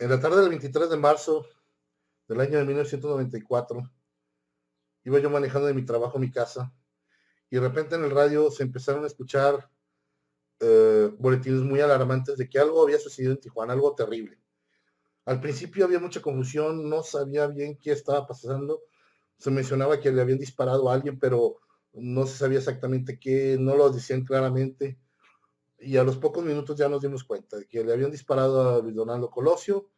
En la tarde del 23 de marzo del año de 1994, iba yo manejando de mi trabajo a mi casa y de repente en el radio se empezaron a escuchar boletines muy alarmantes de que algo había sucedido en Tijuana, algo terrible. Al principio había mucha confusión, no sabía bien qué estaba pasando. Se mencionaba que le habían disparado a alguien, pero no se sabía exactamente qué, no lo decían claramente. Y a los pocos minutos ya nos dimos cuenta de que le habían disparado a Luis Donaldo Colosio,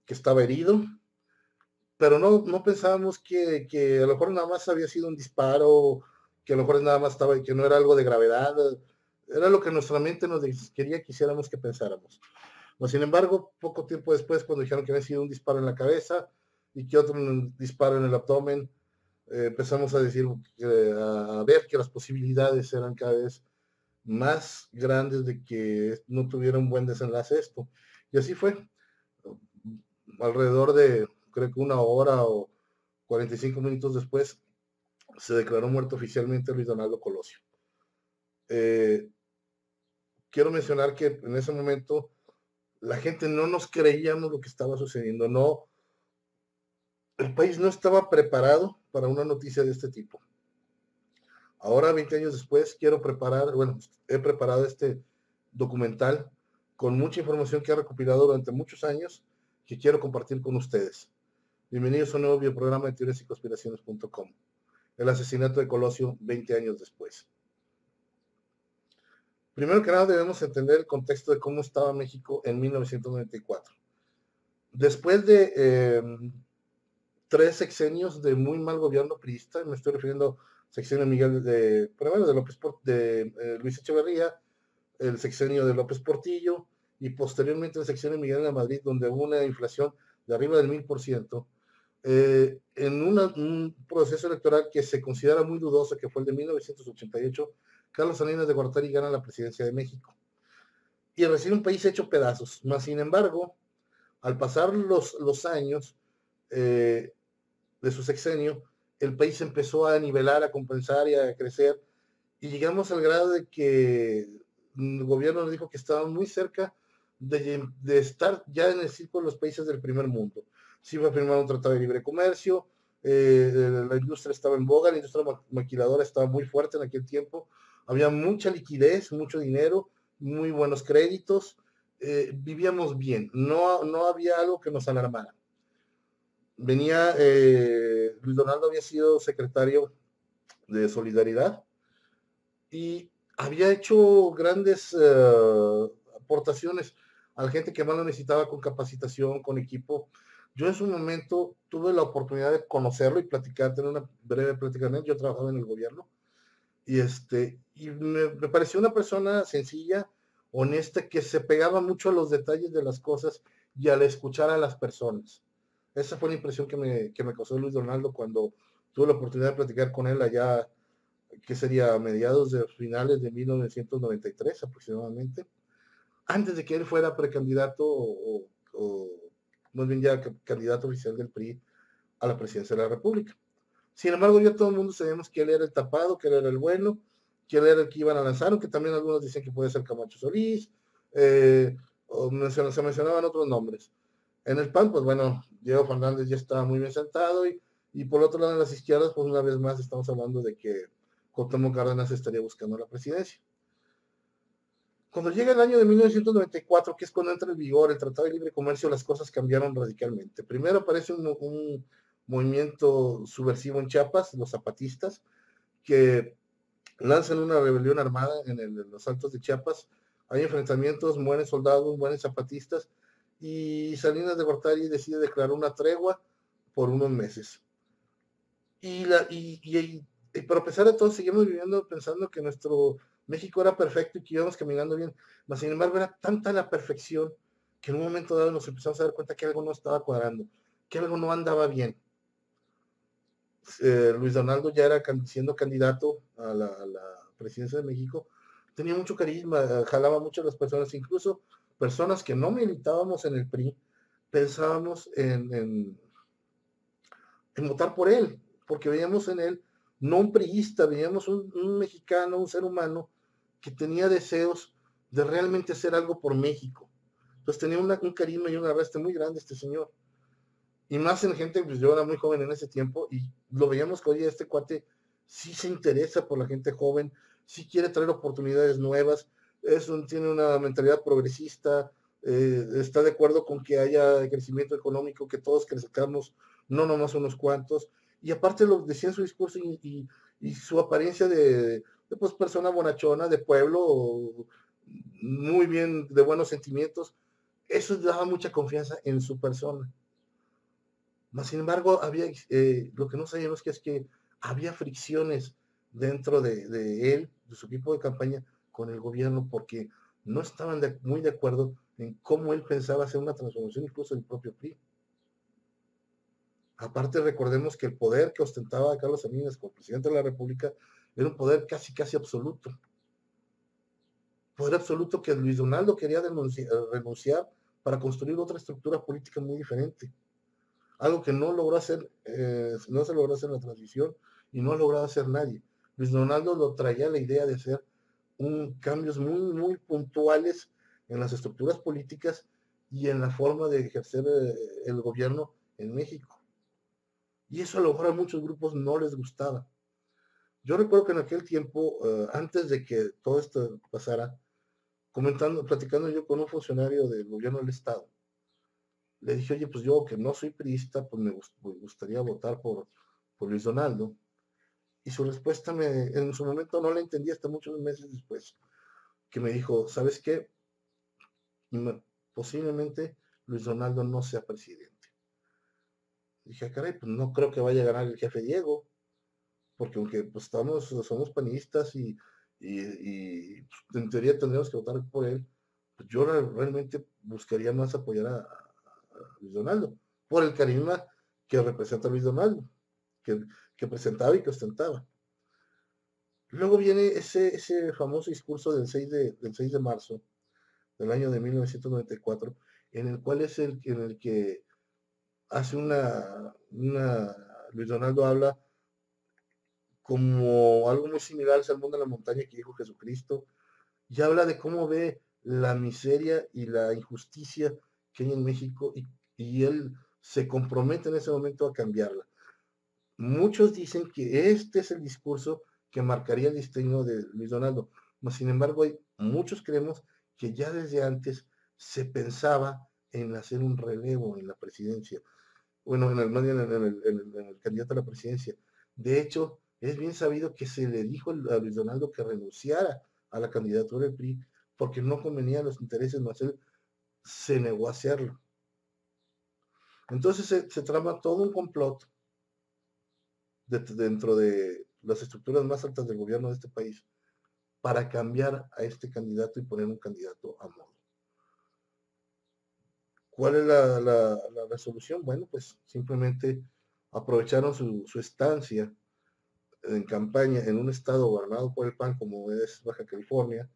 que estaba herido, pero no pensábamos que a lo mejor nada más había sido un disparo, que a lo mejor nada más estaba, que no era algo de gravedad. Era lo que nuestra mente nos quería que hiciéramos que pensáramos. No, sin embargo, poco tiempo después, cuando dijeron que había sido un disparo en la cabeza y que otro disparo en el abdomen, empezamos a decir, a ver que las posibilidades eran cada vez más grandes de que no tuviera un buen desenlace esto. Y así fue. Alrededor de, creo que una hora o 45 minutos después, se declaró muerto oficialmente Luis Donaldo Colosio. Eh, Quiero mencionar que en ese momento la gente no nos creíamos lo que estaba sucediendo, no, el país no estaba preparado para una noticia de este tipo. Ahora, 20 años después, quiero preparar, bueno, he preparado este documental con mucha información que he recopilado durante muchos años que quiero compartir con ustedes. Bienvenidos a un nuevo bioprograma de teorías y conspiraciones.com. El asesinato de Colosio 20 años después. Primero que nada debemos entender el contexto de cómo estaba México en 1994. Después de 3 sexenios de muy mal gobierno priista, me estoy refiriendo al sexenio Miguel primero de López Luis Echeverría, el sexenio de López Portillo y posteriormente el sexenio de Miguel de la Madrid, donde hubo una inflación de arriba del 1000%, en un proceso electoral que se considera muy dudoso, que fue el de 1988, Carlos Salinas de Gortari gana la presidencia de México y recibe un país hecho pedazos. Más sin embargo, al pasar los años de su sexenio, el país empezó a nivelar, a compensar y a crecer, y llegamos al grado de que el gobierno nos dijo que estaban muy cerca de estar ya en el círculo de los países del primer mundo. Se iba a firmar un tratado de libre comercio, la industria estaba en boga, la industria maquiladora estaba muy fuerte en aquel tiempo, había mucha liquidez, mucho dinero, muy buenos créditos, vivíamos bien, no había algo que nos alarmara. Venía, Luis Donaldo había sido secretario de Solidaridad y había hecho grandes aportaciones a la gente que más lo necesitaba, con capacitación, con equipo. Yo en su momento tuve la oportunidad de conocerlo y platicar, tener una breve plática con él. Yo trabajaba en el gobierno y me pareció una persona sencilla, honesta, que se pegaba mucho a los detalles de las cosas y al escuchar a las personas. Esa fue la impresión que me causó Luis Donaldo cuando tuve la oportunidad de platicar con él allá, que sería a mediados de finales de 1993 aproximadamente, antes de que él fuera precandidato o más bien ya candidato oficial del PRI a la presidencia de la República. Sin embargo, ya todo el mundo sabíamos que él era el tapado, que él era el bueno, que él era el que iban a lanzar, aunque también algunos dicen que puede ser Camacho Solís, se mencionaban otros nombres. En el PAN, pues bueno, Diego Fernández ya estaba muy bien sentado y por otro lado en las izquierdas, pues una vez más estamos hablando de que Cuauhtémoc Cárdenas estaría buscando la presidencia. Cuando llega el año de 1994, que es cuando entra en vigor el Tratado de Libre Comercio, las cosas cambiaron radicalmente. Primero aparece un movimiento subversivo en Chiapas, los zapatistas, que lanzan una rebelión armada en los Altos de Chiapas. Hay enfrentamientos, mueren soldados, mueren zapatistas, y Salinas de Gortari decide declarar una tregua por unos meses. Pero a pesar de todo, seguimos viviendo pensando que nuestro México era perfecto y que íbamos caminando bien. Mas, sin embargo, era tanta la perfección que en un momento dado nos empezamos a dar cuenta que algo no estaba cuadrando, que algo no andaba bien. Luis Donaldo ya era siendo candidato a la presidencia de México, tenía mucho carisma, jalaba mucho a las personas, incluso personas que no militábamos en el PRI, pensábamos en votar por él, porque veíamos en él no un priista, veíamos un mexicano, un ser humano que tenía deseos de realmente hacer algo por México, Entonces tenía un carisma y un arrastre muy grande este señor. Y más en gente, pues yo era muy joven en ese tiempo y lo veíamos que, oye, este cuate sí se interesa por la gente joven, sí quiere traer oportunidades nuevas, tiene una mentalidad progresista, está de acuerdo con que haya crecimiento económico, que todos crezcamos, no nomás unos cuantos. Y aparte lo decía en su discurso y su apariencia de, pues, persona bonachona, de pueblo, muy bien, de buenos sentimientos, eso daba mucha confianza en su persona. Mas, sin embargo, lo que no sabíamos que es que había fricciones dentro de él, de su equipo de campaña, con el gobierno, porque no estaban muy de acuerdo en cómo él pensaba hacer una transformación, incluso del propio PRI. Aparte, recordemos que el poder que ostentaba Carlos Salinas como presidente de la República era un poder casi, casi absoluto. Poder absoluto que Luis Donaldo quería renunciar para construir otra estructura política muy diferente. Algo que no logró hacer, no se logró hacer en la transición y no ha logrado hacer nadie. Luis Donaldo lo traía la idea de hacer cambios muy, muy puntuales en las estructuras políticas y en la forma de ejercer el gobierno en México. Y eso a lo mejor a muchos grupos no les gustaba. Yo recuerdo que en aquel tiempo, antes de que todo esto pasara, platicando yo con un funcionario del gobierno del estado, le dije, oye, pues yo que no soy priista, pues me gustaría votar por Luis Donaldo. Y su respuesta en su momento no la entendí hasta muchos meses después, que me dijo, ¿sabes qué? Posiblemente Luis Donaldo no sea presidente. Dije, caray, pues no creo que vaya a ganar el jefe Diego, porque aunque pues somos panistas pues, en teoría tendríamos que votar por él, pues yo realmente buscaría más apoyar a Luis Donaldo, por el carisma que representa Luis Donaldo, que presentaba y que ostentaba. Luego viene ese famoso discurso del 6 de marzo del año de 1994, en el cual en el que hace Luis Donaldo habla como algo muy similar al Sermón de la Montaña que dijo Jesucristo, y habla de cómo ve la miseria y la injusticia que hay en México y él se compromete en ese momento a cambiarla. Muchos dicen que este es el discurso que marcaría el destino de Luis Donaldo, mas sin embargo muchos creemos que ya desde antes se pensaba en hacer un relevo en la presidencia, bueno, en el candidato a la presidencia. De hecho, es bien sabido que se le dijo a Luis Donaldo que renunciara a la candidatura del PRI porque no convenía a los intereses, mas él se negó a hacerlo. Entonces se trama todo un complot dentro de las estructuras más altas del gobierno de este país para cambiar a este candidato y poner un candidato a modo. ¿Cuál es la resolución? Bueno, pues simplemente aprovecharon su estancia en campaña en un estado gobernado por el PAN como es Baja California,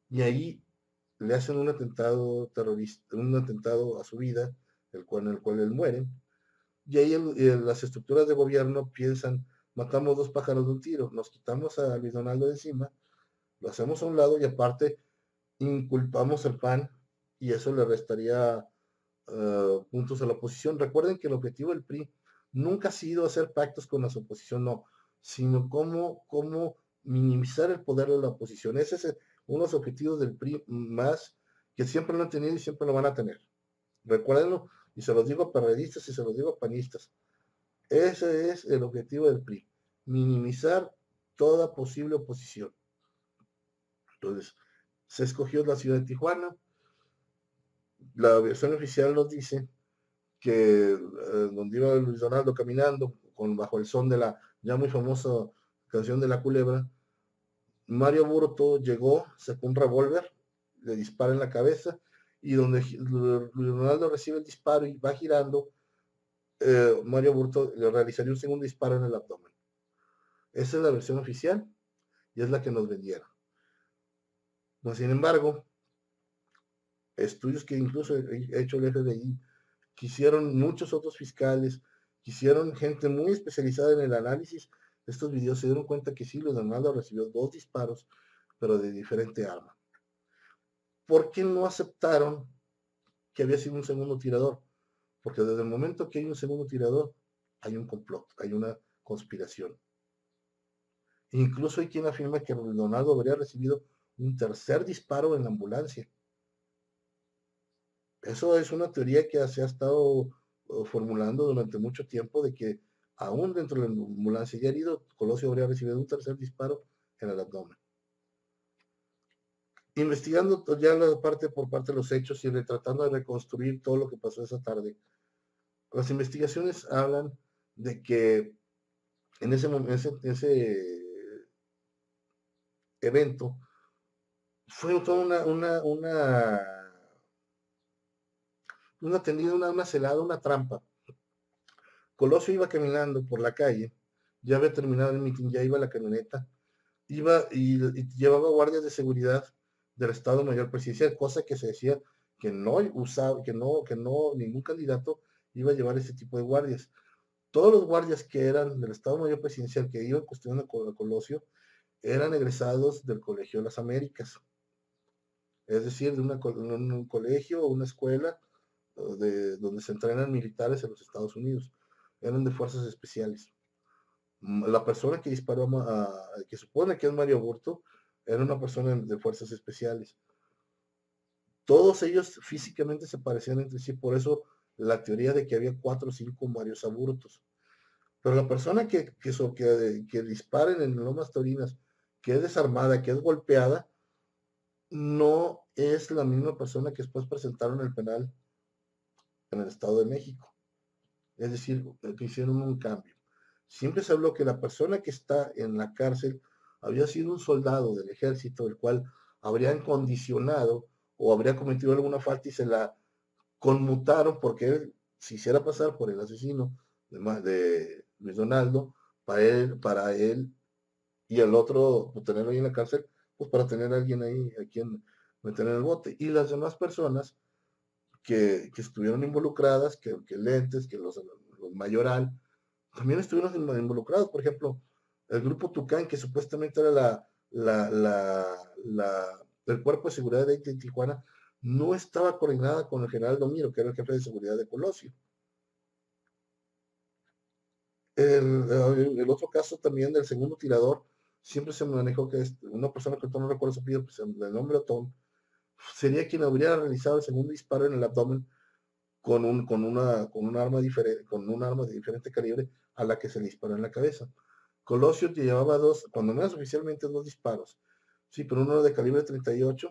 y ahí le hacen un atentado terrorista, un atentado a su vida, en el cual él muere, y ahí las estructuras de gobierno piensan, matamos dos pájaros de un tiro, nos quitamos a Luis Donaldo de encima, lo hacemos a un lado y aparte inculpamos al PAN y eso le restaría puntos a la oposición. Recuerden que el objetivo del PRI nunca ha sido hacer pactos con la oposición, no, sino cómo minimizar el poder de la oposición. Ese es uno de los objetivos del PRI más que siempre lo han tenido y siempre lo van a tener. Recuérdenlo, y se los digo a perredistas y se los digo a panistas. Ese es el objetivo del PRI, minimizar toda posible oposición. Entonces, se escogió la ciudad de Tijuana. La versión oficial nos dice que donde iba Luis Donaldo caminando bajo el son de la ya muy famosa canción de La Culebra, Mario Burto llegó, sacó un revólver, le dispara en la cabeza y donde Luis Donaldo recibe el disparo y va girando, Mario Burto le realizaría un segundo disparo en el abdomen. Esa es la versión oficial y es la que nos vendieron. No, sin embargo, estudios que incluso ha hecho el FBI, quisieron muchos otros fiscales, quisieron gente muy especializada en el análisis de estos videos, se dieron cuenta que sí, Luis Donaldo recibió dos disparos, pero de diferente arma. ¿Por qué no aceptaron que había sido un segundo tirador, porque desde el momento que hay un segundo tirador, hay un complot, hay una conspiración. Incluso hay quien afirma que Donaldo habría recibido un tercer disparo en la ambulancia. Eso es una teoría que se ha estado formulando durante mucho tiempo, de que aún dentro de la ambulancia ya herido, Colosio habría recibido un tercer disparo en el abdomen. Investigando ya la parte por parte de los hechos y tratando de reconstruir todo lo que pasó esa tarde, las investigaciones hablan de que en ese evento fue toda una tendida, una celada, una trampa. Colosio iba caminando por la calle, ya había terminado el mitin, ya iba la camioneta, iba y llevaba guardias de seguridad del Estado Mayor Presidencial, cosa que se decía que no usaba, que no, ningún candidato iba a llevar ese tipo de guardias. Todos los guardias que eran del Estado Mayor Presidencial que iban cuestionando a Colosio eran egresados del Colegio de las Américas, es decir, de un colegio o una escuela donde se entrenan militares en los Estados Unidos. Eran de fuerzas especiales. La persona que disparó, que supone que es Mario Aburto, era una persona de fuerzas especiales. Todos ellos físicamente se parecían entre sí, por eso la teoría de que había 4 o 5 Marios Aburtos. Pero la persona que disparen en Lomas Taurinas, que es desarmada, que es golpeada, no es la misma persona que después presentaron el penal en el Estado de México. Es decir, que hicieron un cambio. Siempre se habló que la persona que está en la cárcel había sido un soldado del ejército, el cual habrían condicionado o habría cometido alguna falta y se la conmutaron porque él se hiciera pasar por el asesino de Luis Donaldo, para él y el otro, pues, tenerlo ahí en la cárcel, pues para tener a alguien ahí a quien meter en el bote. Y las demás personas que estuvieron involucradas, que Lentes, que los Mayoral, también estuvieron involucrados. Por ejemplo, el grupo Tucán, que supuestamente era el cuerpo de seguridad de Tijuana, no estaba coordinada con el general Domiro, que era el jefe de seguridad de Colosio. El otro caso también del segundo tirador, siempre se manejó que es una persona que no recuerdo su apellido, pues el nombre Otón, sería quien habría realizado el segundo disparo en el abdomen con un arma diferente, con un arma de diferente calibre a la que se le disparó en la cabeza. Colosio llevaba cuando menos oficialmente 2 disparos. Sí, pero uno era de calibre 38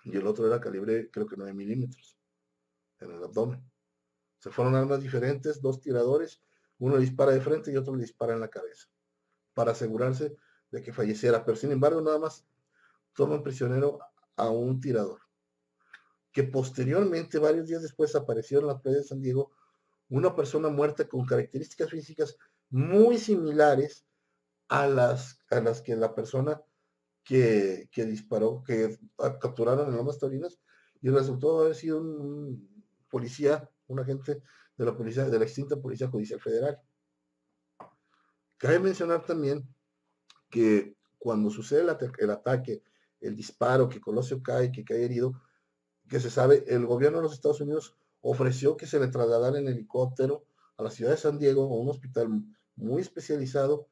y el otro era calibre, creo que 9 milímetros, en el abdomen. Se fueron armas diferentes, 2 tiradores, uno le dispara de frente y otro le dispara en la cabeza, para asegurarse de que falleciera. Pero sin embargo, nada más toman prisionero a un tirador, que posteriormente, varios días después, apareció en la playa de San Diego una persona muerta con características físicas muy similares a las que la persona que disparó, que capturaron en Lomas Taurinas, y resultó haber sido un policía, un agente de la policía, de la extinta Policía Judicial Federal. Cabe mencionar también que cuando sucede el ataque, el disparo, que Colosio cae, que cae herido, que se sabe, el gobierno de los Estados Unidos ofreció que se le trasladara en helicóptero a la ciudad de San Diego, a un hospital muy especializado,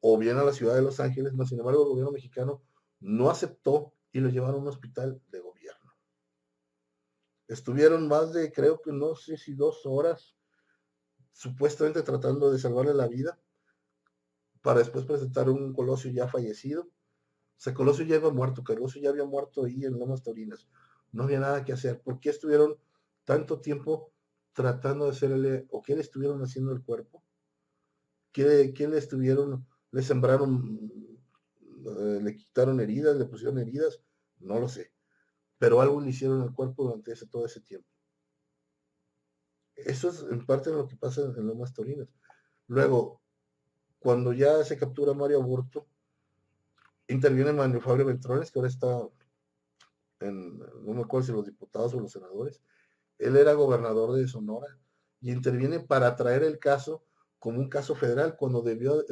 o bien a la ciudad de Los Ángeles. Sin embargo, el gobierno mexicano no aceptó y lo llevaron a un hospital de gobierno. Estuvieron más de, creo que no sé si 2 horas, supuestamente tratando de salvarle la vida, para después presentar un Colosio ya fallecido. O sea, Colosio ya iba muerto, Colosio ya había muerto ahí en Lomas Taurinas. No había nada que hacer. ¿Por qué estuvieron tanto tiempo tratando de hacerle, o qué le estuvieron haciendo al cuerpo? ¿Qué le sembraron, le quitaron heridas, le pusieron heridas? No lo sé. Pero algo le hicieron al cuerpo durante todo ese tiempo. Eso es en parte de lo que pasa en Lomas Taurinas. Luego, cuando ya se captura Mario Aburto, interviene Manuel Fabio Beltrones, que ahora está no me acuerdo si los diputados o los senadores. Él era gobernador de Sonora y interviene para traer el caso como un caso federal, cuando debió,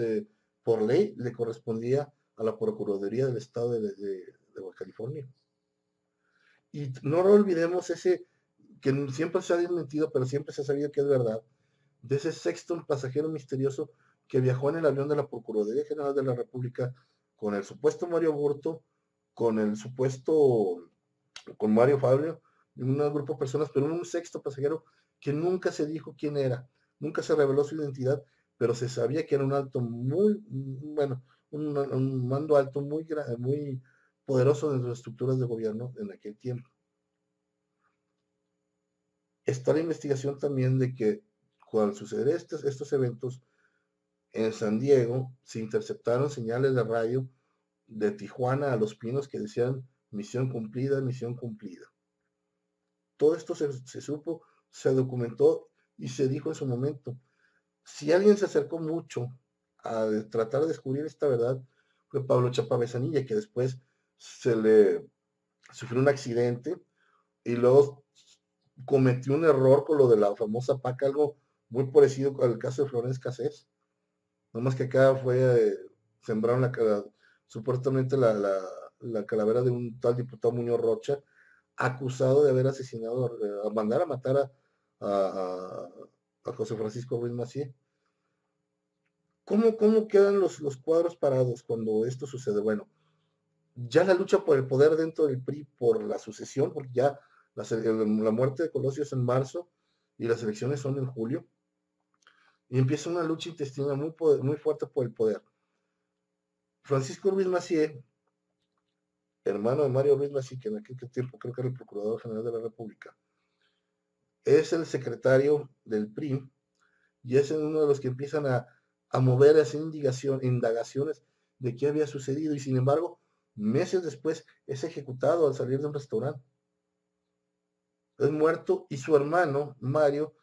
por ley, le correspondía a la Procuraduría del Estado de Baja California. Y no olvidemos ese que siempre se ha desmentido, pero siempre se ha sabido que es verdad, de ese sexto pasajero misterioso que viajó en el avión de la Procuraduría General de la República con el supuesto Mario Burto, con el supuesto, con Mario Fabio, y un grupo de personas, pero un sexto pasajero que nunca se dijo quién era, nunca se reveló su identidad, pero se sabía que era un alto muy, bueno, un mando alto muy poderoso de las estructuras de gobierno en aquel tiempo. Está la investigación también de que al suceder estos eventos en San Diego, se interceptaron señales de radio de Tijuana a Los Pinos que decían misión cumplida, misión cumplida. Todo esto se supo, se documentó y se dijo en su momento. Si alguien se acercó mucho a tratar de descubrir esta verdad, fue Pablo Chapavezanilla, que después se le sufrió un accidente y luego cometió un error con lo de la famosa PAC, algo muy parecido al caso de Florence Cassés. No más que acá sembraron supuestamente la calavera de un tal diputado Muñoz Rocha, acusado de haber asesinado, a mandar a matar a, a José Francisco Ruiz Massieu. ¿Cómo quedan los cuadros parados cuando esto sucede? Bueno, ya la lucha por el poder dentro del PRI, por la sucesión, porque ya la muerte de Colosio es en marzo y las elecciones son en julio, y empieza una lucha intestinal muy fuerte por el poder. Francisco Ruiz Massieu, hermano de Mario Ruiz Massieu, que en aquel tiempo creo que era el Procurador General de la República, es el secretario del PRI y es uno de los que empiezan a mover, a hacer indagaciones de qué había sucedido y sin embargo, meses después es ejecutado al salir de un restaurante. Es muerto y su hermano, Mario,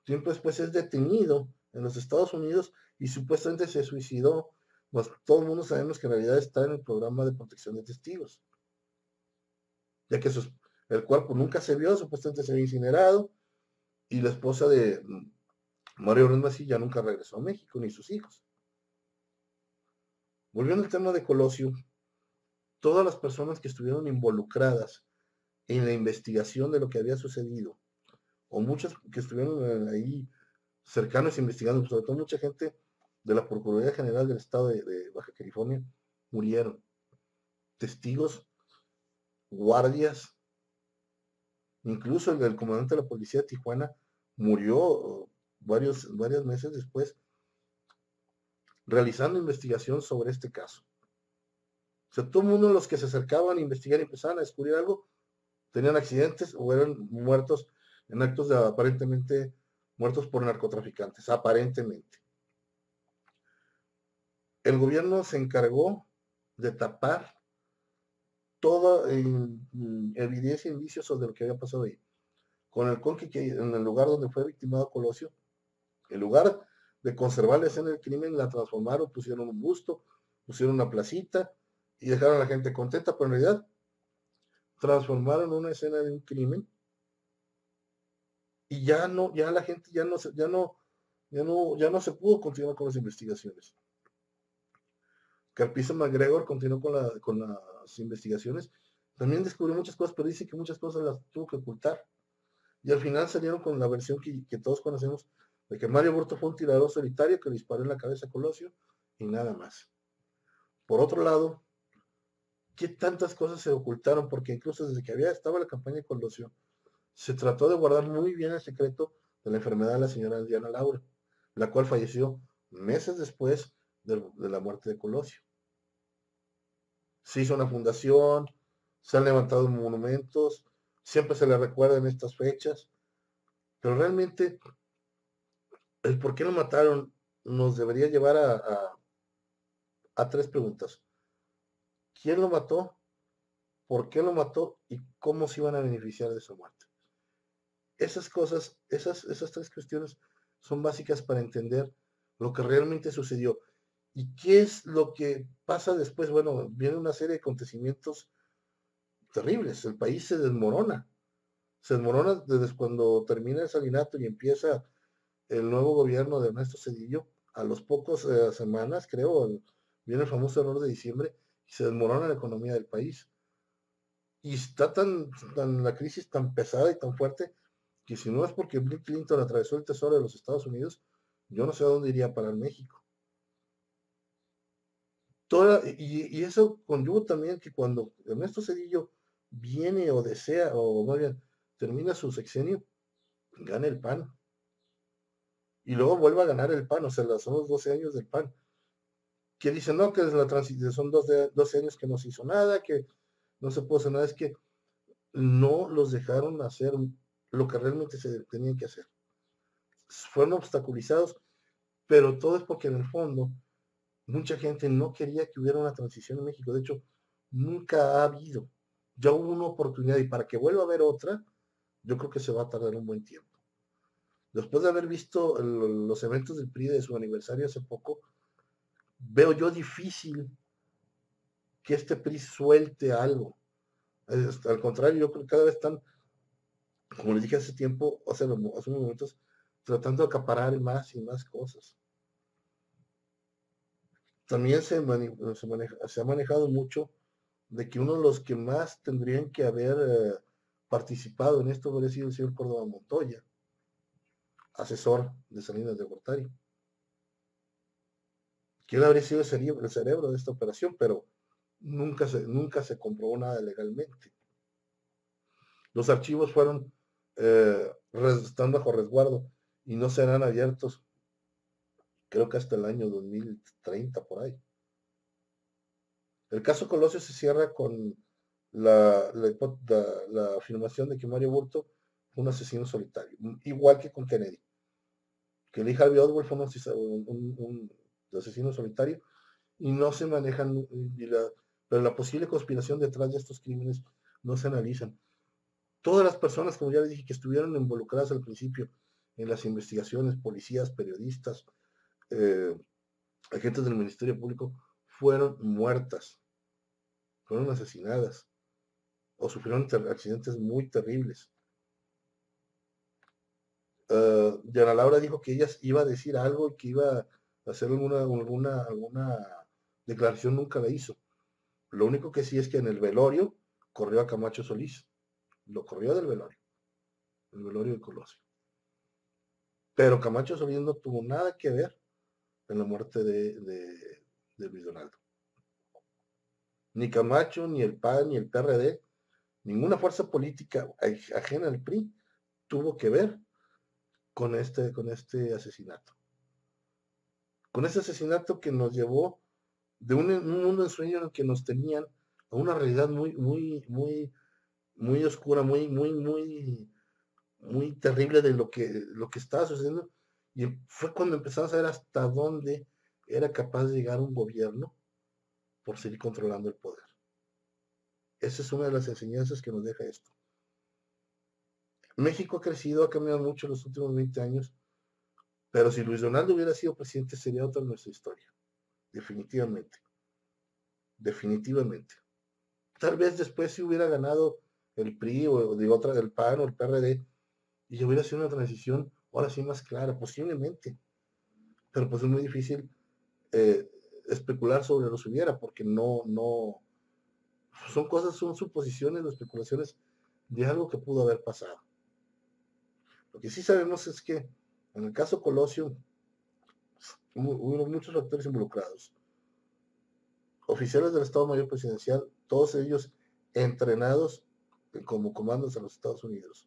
tiempo después es detenido en los Estados Unidos y supuestamente se suicidó. Pues todo el mundo sabemos que en realidad está en el programa de protección de testigos, ya que el cuerpo nunca se vio, supuestamente se había incinerado y la esposa de Mario Ruiz Massieu ya nunca regresó a México, ni sus hijos. Volviendo al tema de Colosio, todas las personas que estuvieron involucradas en la investigación de lo que había sucedido, o muchas que estuvieron ahí cercanos investigando, sobre todo mucha gente de la Procuraduría General del Estado de Baja California, murieron. Testigos, guardias, incluso el comandante de la policía de Tijuana murió varios meses después realizando investigación sobre este caso. O sea, todo el mundo, los que se acercaban a investigar y empezaban a descubrir algo, tenían accidentes o eran muertos en actos de aparentemente muertos por narcotraficantes, aparentemente. El gobierno se encargó de tapar toda evidencia e indicios sobre lo que había pasado ahí. Con el conque que en el lugar donde fue victimado Colosio, en lugar de conservar la escena del crimen, la transformaron, pusieron un busto, pusieron una placita y dejaron a la gente contenta, pero en realidad transformaron una escena de un crimen y ya la gente ya no se pudo continuar con las investigaciones. Carpizo McGregor continuó con las investigaciones, también descubrió muchas cosas, pero dice que muchas cosas las tuvo que ocultar. Y al final salieron con la versión que todos conocemos, de que Mario Burto fue un tirador solitario que le disparó en la cabeza a Colosio y nada más. Por otro lado, ¿qué tantas cosas se ocultaron? Porque incluso desde que estaba la campaña de Colosio, se trató de guardar muy bien el secreto de la enfermedad de la señora Diana Laura, la cual falleció meses después de la muerte de Colosio. Se hizo una fundación, se han levantado monumentos, siempre se le recuerda en estas fechas, pero realmente el por qué lo mataron nos debería llevar a tres preguntas. ¿Quién lo mató? ¿Por qué lo mató? ¿Y cómo se iban a beneficiar de su muerte? Esas cosas, esas tres cuestiones son básicas para entender lo que realmente sucedió. ¿Y qué es lo que pasa después? Bueno, viene una serie de acontecimientos terribles. El país se desmorona. Se desmorona desde cuando termina el salinato y empieza el nuevo gobierno de Ernesto Zedillo. A los pocos semanas, creo, viene el famoso error de diciembre y se desmorona la economía del país. Y está tan la crisis tan pesada y tan fuerte que si no es porque Bill Clinton atravesó el tesoro de los Estados Unidos, yo no sé a dónde iría a parar México. Y eso conlleva también que cuando Ernesto Zedillo viene o desea, o más bien termina su sexenio, gana el PAN. Y luego vuelve a ganar el PAN, o sea, son los 12 años del PAN. Que dicen, no, que es la transición, son 12 años que no se hizo nada, que no se pudo hacer nada, es que no los dejaron hacer lo que realmente se tenían que hacer. Fueron obstaculizados, pero todo es porque en el fondo mucha gente no quería que hubiera una transición en México. De hecho, nunca ha habido. Ya hubo una oportunidad y para que vuelva a haber otra, yo creo que se va a tardar un buen tiempo. Después de haber visto los eventos del PRI de su aniversario hace poco, veo yo difícil que este PRI suelte algo. Al contrario, yo creo que cada vez están, como les dije hace tiempo, hace unos momentos, tratando de acaparar más y más cosas. También se ha manejado mucho de que uno de los que más tendrían que haber participado en esto habría sido el señor Córdoba Montoya, asesor de Salinas de Gortari, que él habría sido el cerebro de esta operación, pero nunca se comprobó nada legalmente. Los archivos están bajo resguardo y no serán abiertos, creo que hasta el año 2030 por ahí. El caso Colosio se cierra con la afirmación de que Mario Burto fue un asesino solitario, igual que con Kennedy. Que Lee Harvey Oswald fue un asesino solitario y no se manejan, pero la posible conspiración detrás de estos crímenes no se analizan. Todas las personas, como ya les dije, que estuvieron involucradas al principio en las investigaciones, policías, periodistas, eh, agentes del Ministerio Público, fueron muertas, fueron asesinadas o sufrieron accidentes muy terribles. Diana Laura dijo que ella iba a decir algo y que iba a hacer alguna declaración, nunca la hizo. Lo único que sí es que en el velorio corrió a Camacho Solís, lo corrió del velorio, el velorio de Colosio. Pero Camacho Solís no tuvo nada que ver en la muerte de Luis Donaldo. Ni Camacho, ni el PAN, ni el PRD, ninguna fuerza política ajena al PRI tuvo que ver con este asesinato. Con ese asesinato que nos llevó de un mundo de sueño en el que nos tenían a una realidad muy oscura, muy terrible de lo que estaba sucediendo. Y fue cuando empezamos a ver hasta dónde era capaz de llegar un gobierno por seguir controlando el poder. Esa es una de las enseñanzas que nos deja esto. México ha crecido, ha cambiado mucho en los últimos 20 años, pero si Luis Donaldo hubiera sido presidente sería otra nuestra historia. Definitivamente. Definitivamente. Tal vez después si hubiera ganado el PRI o de otra del PAN o el PRD y hubiera sido una transición ahora sí más clara, posiblemente. Pero pues es muy difícil eh, especular sobre lo que hubiera, porque no, son suposiciones o especulaciones de algo que pudo haber pasado. Lo que sí sabemos es que en el caso Colosio hubo muchos factores involucrados. Oficiales del Estado Mayor Presidencial, todos ellos entrenados como comandos en los Estados Unidos.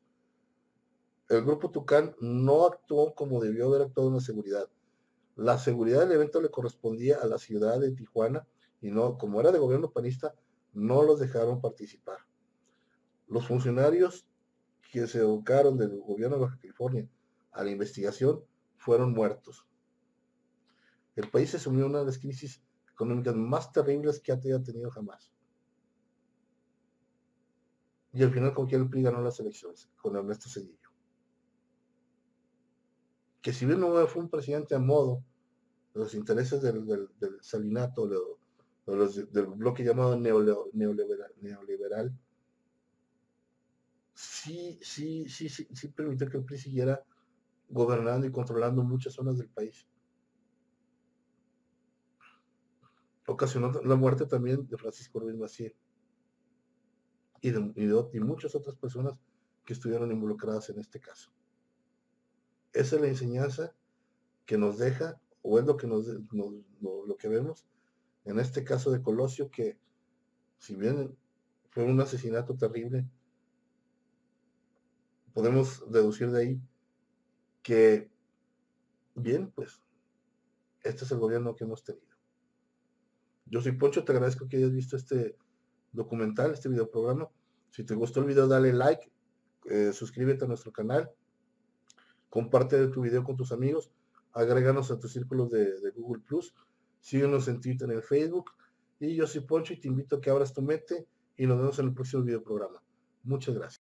El grupo Tucán no actuó como debió haber actuado en la seguridad. La seguridad del evento le correspondía a la ciudad de Tijuana y no, como era de gobierno panista, no los dejaron participar. Los funcionarios que se educaron del gobierno de Baja California a la investigación fueron muertos. El país se sumió en una de las crisis económicas más terribles que haya tenido jamás. Y al final, con quien el PRI ganó las elecciones, con Ernesto Zedillo. Que si bien no fue un presidente a modo, los intereses del salinato, del bloque llamado neoliberal, sí permitió que el PRI siguiera gobernando y controlando muchas zonas del país. Ocasionó la muerte también de Francisco Ruiz Massieu y muchas otras personas que estuvieron involucradas en este caso. Esa es la enseñanza que nos deja, o es lo que, lo que vemos en este caso de Colosio, que si bien fue un asesinato terrible, podemos deducir de ahí que, bien, pues, este es el gobierno que hemos tenido. Yo soy Poncho, te agradezco que hayas visto este documental, este videoprograma. Si te gustó el video, dale like, suscríbete a nuestro canal, comparte tu video con tus amigos, agréganos a tus círculos de Google Plus, síguenos en Twitter, en el Facebook. Y yo soy Poncho y te invito a que abras tu mente y nos vemos en el próximo videoprograma. Muchas gracias.